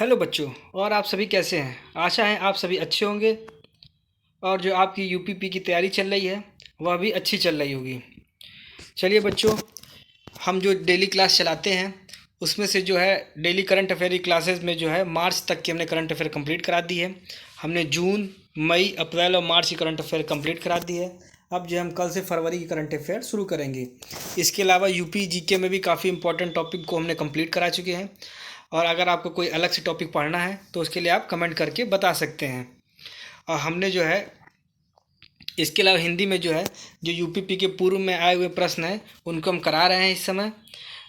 Hello बच्चों। और आप सभी कैसे हैं? आशा है आप सभी अच्छे होंगे और जो आपकी यूपीपी की तैयारी चल रही है वह भी अच्छी चल रही होगी। चलिए बच्चों, हम जो डेली क्लास चलाते हैं उसमें से जो है डेली करंट अफेयर की क्लासेस में जो है मार्च तक की हमने करंट अफेयर कंप्लीट करा दी है। हमने जून, मई, अप्रैल और मार्च की करंट अफेयर कंप्लीट करा दी है। अब जो हम कल से फरवरी की करंट अफेयर शुरू करेंगे। इसके अलावा यूपी जीके में भी काफ़ी इंपॉर्टेंट टॉपिक को हमने कंप्लीट करा चुके हैं। और अगर आपको कोई अलग से टॉपिक पढ़ना है तो उसके लिए आप कमेंट करके बता सकते हैं। और हमने जो है इसके अलावा हिंदी में जो है जो यूपीपी के पूर्व में आए हुए प्रश्न हैं उनको हम करा रहे हैं इस समय,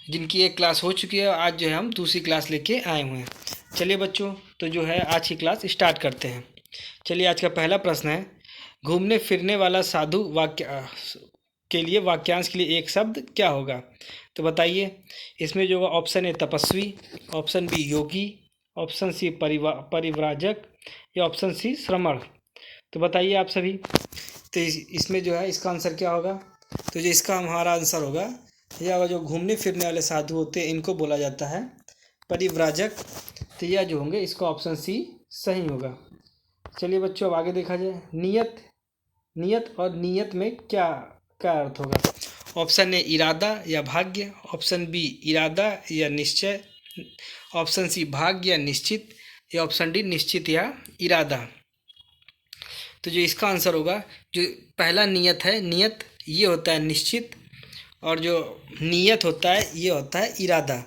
जिनकी एक क्लास हो चुकी है। आज जो है हम दूसरी क्लास लेके आए हुए हैं। चलिए बच्चों, तो जो है आज की क्लास स्टार्ट करते हैं। चलिए, आज का पहला प्रश्न है, घूमने फिरने वाला साधु वाक्य के लिए वाक्यांश के लिए एक शब्द क्या होगा? तो बताइए। इसमें जो होगा ऑप्शन ए तपस्वी, ऑप्शन बी योगी, ऑप्शन सी परिव्राजक या ऑप्शन सी श्रमण। तो बताइए आप सभी। तो इसमें जो है इसका आंसर क्या होगा? तो जो इसका हमारा आंसर होगा यह होगा, जो घूमने फिरने वाले साधु होते हैं इनको बोला जाता है परिव्राजक। तो यह जो होंगे इसका ऑप्शन सी सही होगा। चलिए बच्चों, अब आगे देखा जाए। नियत, नियत और नियत में क्या क्या अर्थ होगा? ऑप्शन ए इरादा या भाग्य, ऑप्शन बी इरादा या निश्चय, ऑप्शन सी भाग्य या निश्चित, या ऑप्शन डी निश्चित या इरादा। तो जो इसका आंसर होगा, जो पहला नियत है, नियत ये होता है निश्चित, और जो नियत होता है ये होता है इरादा।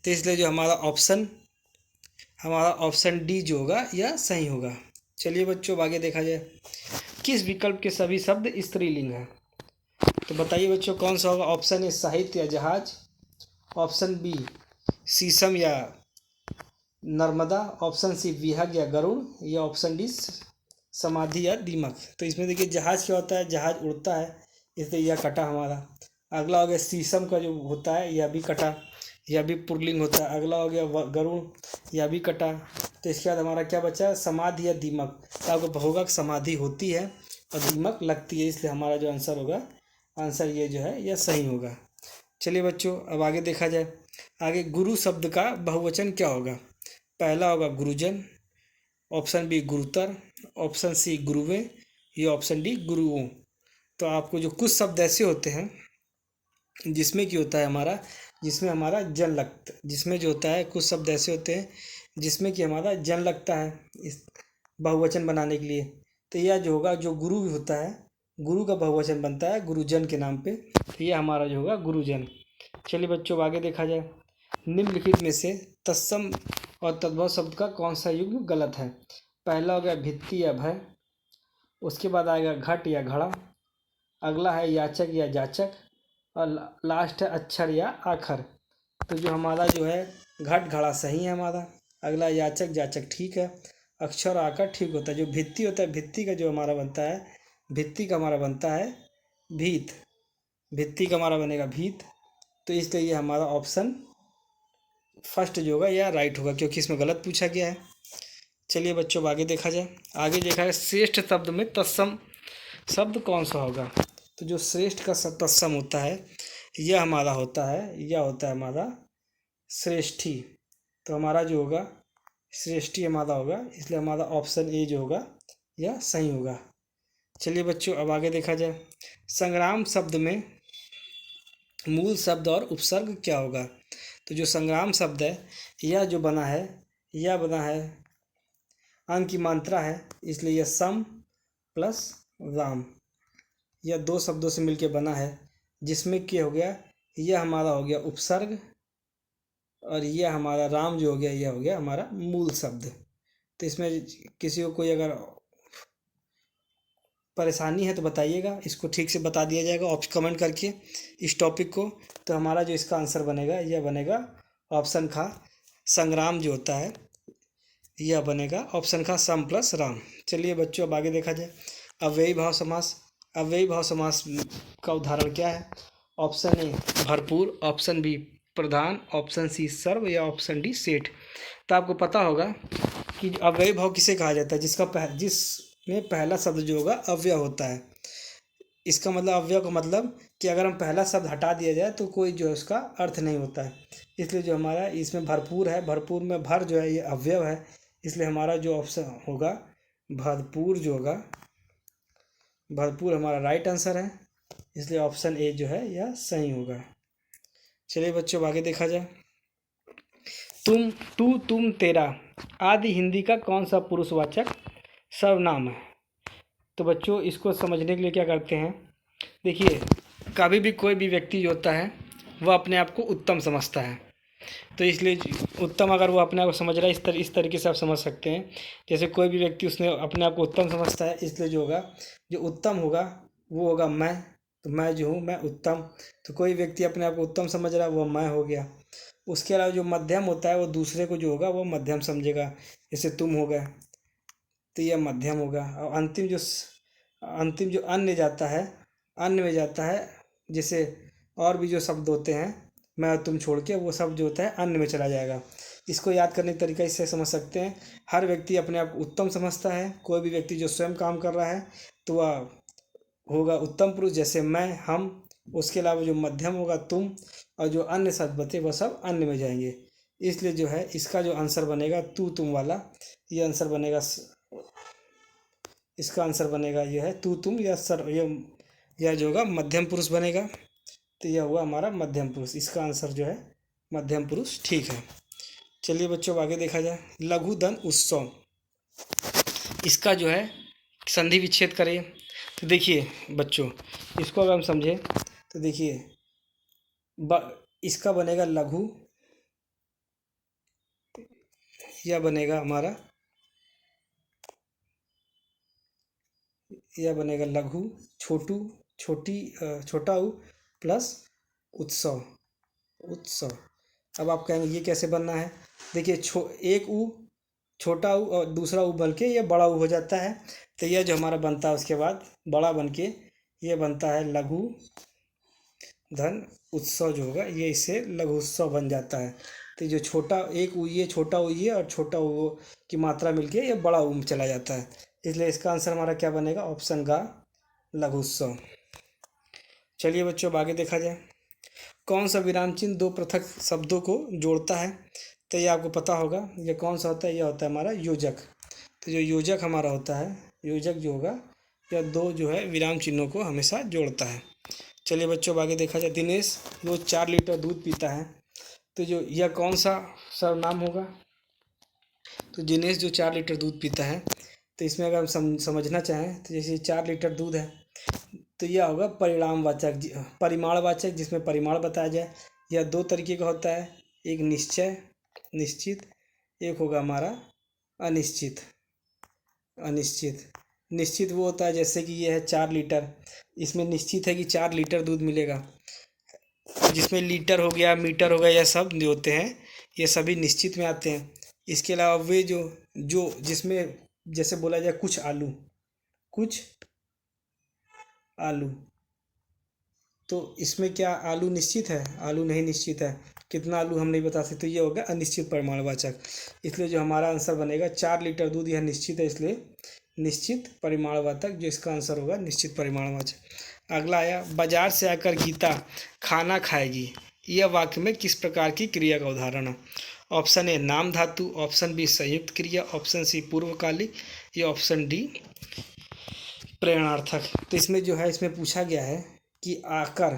तो इसलिए जो हमारा ऑप्शन डी जो होगा यह सही होगा। चलिए बच्चों, अब आगे देखा जाए। किस विकल्प के सभी शब्द स्त्रीलिंग हैं? तो बताइए बच्चों कौन सा होगा? ऑप्शन ए साहित्य या जहाज, ऑप्शन बी शीशम या नर्मदा, ऑप्शन सी विहग या गरुड़, या ऑप्शन डी समाधि या दीमक। तो इसमें देखिए जहाज क्या होता है, जहाज उड़ता है, इसलिए यह कटा हमारा। अगला हो गया शीशम का जो होता है यह भी कटा, यह भी पुल्लिंग होता है। अगला हो गया गरुड़, यह भी कटा। तो इसके बाद हमारा क्या बचा? समाधि या दीमक। तो आपको होगा कि समाधि होती है और दीमक लगती है, इसलिए हमारा जो आंसर होगा, आंसर ये जो है यह सही होगा। चलिए बच्चों, अब आगे देखा जाए। आगे गुरु शब्द का बहुवचन क्या होगा? पहला होगा गुरुजन, ऑप्शन बी गुरुतर, ऑप्शन सी गुरुवें, या ऑप्शन डी गुरुओं। तो आपको जो कुछ शब्द ऐसे होते हैं जिसमें कि होता है हमारा, जिसमें हमारा जन लगता, जिसमें जो होता है कुछ शब्द ऐसे होते हैं जिसमें कि हमारा जन लगता है इस बहुवचन बनाने के लिए। तो यह जो होगा, जो गुरु होता है, गुरु का बहुवचन बनता है गुरुजन के नाम पे। तो यह हमारा जो होगा गुरुजन। चलिए बच्चों, आगे देखा जाए। निम्नलिखित में से तत्सम और तद्भव शब्द का कौन सा युग्म गलत है? पहला हो गया भित्ति या भय, उसके बाद आएगा घट या घड़ा, अगला है याचक या जाचक, और लास्ट है अक्षर या आखर। तो जो हमारा जो है घट घड़ा सही है हमारा, अगला याचक जाचक ठीक है, अक्षर आकर ठीक होता है। जो भित्ति होता है, भित्ति का जो हमारा बनता है, भित्ति का हमारा बनता है भीत, भित्ति का हमारा बनेगा भीत। तो इसलिए ये हमारा ऑप्शन फर्स्ट जो होगा यह राइट होगा, क्योंकि इसमें गलत पूछा गया है। चलिए बच्चों, आगे देखा जाए। आगे देखा है श्रेष्ठ शब्द में तत्सम शब्द कौन सा होगा? तो जो श्रेष्ठ का तत्सम होता है यह हमारा होता है, यह होता है हमारा श्रेष्ठी। तो हमारा जो होगा श्रेष्ठी हमारा होगा, इसलिए हमारा ऑप्शन ए जो होगा यह सही होगा। चलिए बच्चों, अब आगे देखा जाए। संग्राम शब्द में मूल शब्द और उपसर्ग क्या होगा? तो जो संग्राम शब्द है यह जो बना है, यह बना है अंक की मात्रा है, इसलिए यह सम प्लस राम, यह दो शब्दों से मिलकर बना है, जिसमें क्या हो गया, यह हमारा हो गया उपसर्ग, और यह हमारा राम जो हो गया यह हो गया हमारा मूल शब्द। तो इसमें किसी को कोई अगर परेशानी है तो बताइएगा, इसको ठीक से बता दिया जाएगा कमेंट करके इस टॉपिक को। तो हमारा जो इसका आंसर बनेगा यह बनेगा ऑप्शन खा, संग्राम जो होता है यह बनेगा ऑप्शन खा, सम प्लस राम। चलिए बच्चों, अब आगे देखा जाए। अव्ययी भाव समास, अव्ययी भाव समास का उदाहरण क्या है? ऑप्शन ए भरपूर, ऑप्शन बी प्रधान, ऑप्शन सी सर्व, या ऑप्शन डी सेठ। तो आपको पता होगा कि अव्ययी भाव किसे कहा जाता है? जिसमें पहला शब्द जो होगा अव्यय होता है। इसका मतलब अव्यय का मतलब कि अगर हम पहला शब्द हटा दिया जाए तो कोई जो है उसका अर्थ नहीं होता है। इसलिए जो हमारा इसमें भरपूर है, भरपूर में भर जो है ये अवयव है, इसलिए हमारा जो ऑप्शन होगा भरपूर जो होगा, भरपूर हमारा राइट आंसर है, इसलिए ऑप्शन ए जो है यह सही होगा। चलिए बच्चों आगे देखा जाए। तुम, तू, तुम, तेरा आदि हिंदी का कौन सा पुरुषवाचक सर्वनाम है? तो बच्चों इसको समझने के लिए क्या करते हैं, देखिए कभी भी कोई भी व्यक्ति जो होता है वह अपने आप को उत्तम समझता है, तो इसलिए उत्तम अगर वो अपने आप को समझ रहा है इस तरीके से आप समझ सकते हैं। जैसे कोई भी व्यक्ति उसने अपने आप को उत्तम समझता है, इसलिए जो होगा जो उत्तम होगा वो होगा मैं, तो मैं जो हूँ मैं उत्तम, तो कोई व्यक्ति अपने आप को उत्तम समझ रहा है वो मैं हो गया। उसके अलावा जो मध्यम होता है वो दूसरे को जो होगा वो मध्यम समझेगा, जैसे तुम हो गए तो यह मध्यम होगा। और अंतिम जो अन्य जाता है, अन्य में जाता है, जैसे और भी जो शब्द होते हैं मैं और तुम छोड़ के, वो सब जो होता है अन्य में चला जाएगा। इसको याद करने का तरीका इससे समझ सकते हैं, हर व्यक्ति अपने आप को उत्तम समझता है, कोई भी व्यक्ति जो स्वयं काम कर रहा है तो वह होगा उत्तम पुरुष, जैसे मैं, हम। उसके अलावा जो मध्यम होगा तुम, और जो अन्य शब्द बचे वह सब अन्य में जाएंगे। इसलिए जो है इसका जो आंसर बनेगा तू तुम वाला, ये आंसर बनेगा, इसका आंसर बनेगा यह है तू तुम, यह जो होगा मध्यम पुरुष बनेगा, तो यह हुआ हमारा मध्यम पुरुष, इसका आंसर जो है मध्यम पुरुष ठीक है। चलिए बच्चों आगे देखा जाए। लघु धन उत्सव, इसका जो है संधि विच्छेद करें, तो देखिए बच्चों इसको अगर हम समझें तो देखिए इसका बनेगा लघु, यह बनेगा हमारा, यह बनेगा लघु, छोटू, छोटी, छोटा ऊ प्लस उत्सव, उत्सव। अब आप कहेंगे ये कैसे बनना है, देखिए एक ऊ, छोटा ऊ और दूसरा ऊ बन के ये बड़ा ऊ हो जाता है, तो यह जो हमारा बनता है उसके बाद बड़ा बन के ये बनता है लघु धन उत्सव, जो होगा ये इससे लघु उत्सव बन जाता है। तो जो छोटा एक ऊ ये, छोटा ऊ ये और छोटा ऊ की मात्रा मिलके ये बड़ा ऊ में चला जाता है, इसलिए इसका आंसर हमारा क्या बनेगा, ऑप्शन गा लघु उत्सव। चलिए बच्चों अब आगे देखा जाए। कौन सा विराम चिन्ह दो पृथक शब्दों को जोड़ता है? तो ये आपको पता होगा, ये कौन सा होता है, यह होता है हमारा योजक। तो जो योजक हमारा होता है, योजक जो होगा यह दो जो है विराम चिन्हों को हमेशा जोड़ता है। चलिए बच्चों अब आगे देखा जाए। दिनेश रोज 4 लीटर दूध पीता है, तो जो यह कौन सा सर्वनाम होगा, तो दिनेश जो 4 लीटर दूध पीता है, तो इसमें अगर हम समझना चाहें तो जैसे 4 लीटर दूध है तो यह होगा परिणामवाचक, परिमाणवाचक, जिसमें परिमाण बताया जाए। यह दो तरीके का होता है, एक निश्चय निश्चित, एक होगा हमारा अनिश्चित। अनिश्चित निश्चित वो होता है जैसे कि यह है 4 लीटर, इसमें निश्चित है कि 4 लीटर दूध मिलेगा, जिसमें लीटर हो गया, मीटर हो गया, यह सब जो होते हैं ये सभी निश्चित में आते हैं। इसके अलावा वे जो जो जिसमें जैसे बोला जाए कुछ आलू, कुछ आलू, तो इसमें क्या आलू निश्चित है, आलू नहीं निश्चित है, कितना आलू हम नहीं बता सकते, तो ये हो गया अनिश्चित परिमाणवाचक। इसलिए जो हमारा आंसर बनेगा 4 लीटर दूध यह निश्चित है, इसलिए निश्चित परिमाणवाचक, जो इसका आंसर होगा निश्चित परिमाणवाचक। अगला आया, बाजार से आकर गीता खाना खाएगी, यह वाक्य में किस प्रकार की क्रिया का उदाहरण है? ऑप्शन ए नाम धातु, ऑप्शन बी संयुक्त क्रिया, ऑप्शन सी पूर्वकालिक, या ऑप्शन डी प्रेरणार्थक। तो इसमें जो है इसमें पूछा गया है कि आकर,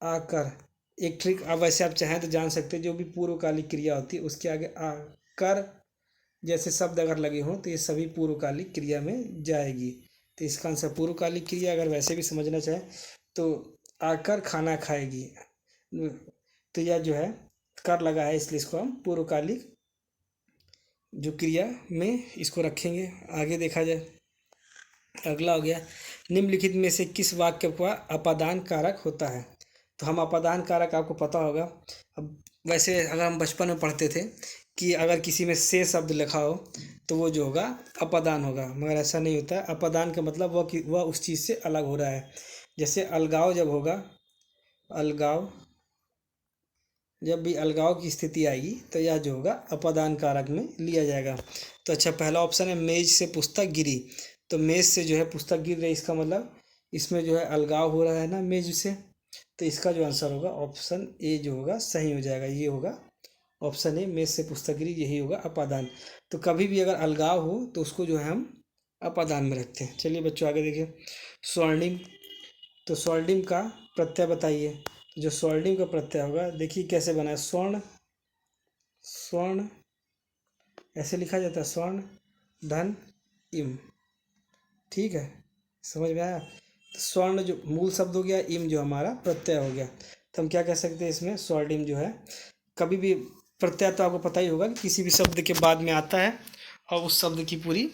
आकर एक ट्रिक, अब वैसे आप चाहें तो जान सकते हैं, जो भी पूर्वकालिक क्रिया होती है उसके आगे आकर जैसे शब्द अगर लगे हों तो ये सभी पूर्वकालिक क्रिया में जाएगी। तो इसका आंसर पूर्वकालिक क्रिया, अगर वैसे भी समझना चाहें तो आकर खाना खाएगी, तो यह जो है कर लगा है, इसलिए इसको हम पूर्वकालिक जो क्रिया में इसको रखेंगे। आगे देखा जाए। अगला हो गया, निम्नलिखित में से किस वाक्य का अपादान कारक होता है? तो हम अपादान कारक आपको पता होगा। अब वैसे अगर हम बचपन में पढ़ते थे कि अगर किसी में से शब्द लिखा हो तो वो जो होगा अपादान होगा, मगर ऐसा नहीं होता है। अपादान का मतलब वह उस चीज़ से अलग हो रहा है। जैसे अलगाव जब होगा, अलगाव, जब भी अलगाव की स्थिति आएगी तो यह जो होगा अपादान कारक में लिया जाएगा। तो अच्छा पहला ऑप्शन है मेज से पुस्तक गिरी, तो मेज से जो है पुस्तक गिर रही, इसका मतलब इसमें जो है अलगाव हो रहा है ना मेज से, तो इसका जो आंसर होगा ऑप्शन ए जो होगा सही हो जाएगा। ये होगा ऑप्शन ए, मेष से पुस्तकरी, यही होगा अपादान। तो कभी भी अगर अलगाव हो तो उसको जो है हम अपादान में रखते हैं। चलिए बच्चों आगे देखिए, स्वर्णिम। तो स्वर्णिम का प्रत्यय बताइए। जो स्वर्णिम का प्रत्यय होगा देखिए कैसे बना है, स्वर्ण, स्वर्ण ऐसे लिखा जाता है, स्वर्ण धन इम, ठीक है, समझ में आया। तो स्वर्ण जो मूल शब्द हो गया, इम जो हमारा प्रत्यय हो गया। तो हम क्या कह सकते हैं इसमें, स्वर्णिम जो है, कभी भी प्रत्यय तो आपको पता ही होगा कि किसी भी शब्द के बाद में आता है और उस शब्द की पूरी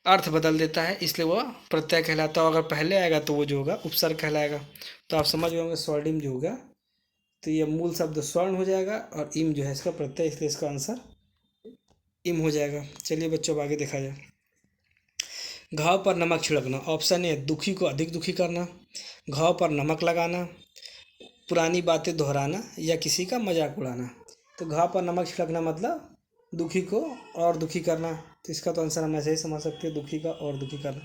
अर्थ बदल देता है, इसलिए वह प्रत्यय कहलाता है। अगर पहले आएगा तो वो जो होगा उपसर्ग कहलाएगा। तो आप समझ गए होंगे स्वर्णिम जो होगा, तो ये मूल शब्द स्वर्ण हो जाएगा और इम जो है इसका प्रत्यय, इसलिए इसका आंसर इम हो जाएगा। चलिए बच्चों अब आगे देखा जाए। घाव पर नमक छिड़कना। ऑप्शन ए दुखी को अधिक दुखी करना, घाव पर नमक लगाना, पुरानी बातें दोहराना या किसी का मजाक उड़ाना। तो घाव पर नमक छिड़कना मतलब दुखी को और दुखी करना। तो इसका तो आंसर हम ऐसे ही समझ सकते हैं, दुखी का और दुखी करना।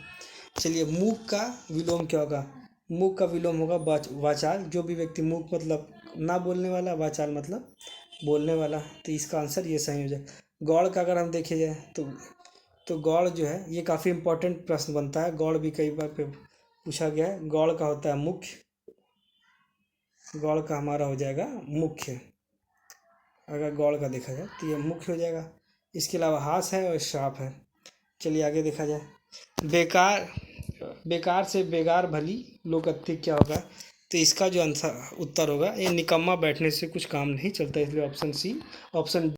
चलिए मूक का विलोम क्या होगा। मूक का विलोम होगा वाचाल। जो भी व्यक्ति मूक मतलब ना बोलने वाला, वाचाल मतलब बोलने वाला। तो इसका आंसर ये सही हो जाए। गौड़ का अगर हम देखे जाए तो गौड़ जो है ये काफ़ी इंपॉर्टेंट प्रश्न बनता है। गौड़ भी कई बार पूछा गया है। गौड़ का होता है मुख्य, गौड़ का हमारा हो जाएगा मुख्य। अगर गौड़ का देखा जाए तो ये मुख्य हो जाएगा। इसके अलावा हास है और श्राप है। चलिए आगे देखा जाए। बेकार, बेकार से बेगार भली लोकोक्ति क्या होगा। तो इसका जो आंसर उत्तर होगा, ये निकम्मा बैठने से कुछ काम नहीं चलता, इसलिए ऑप्शन सी, ऑप्शन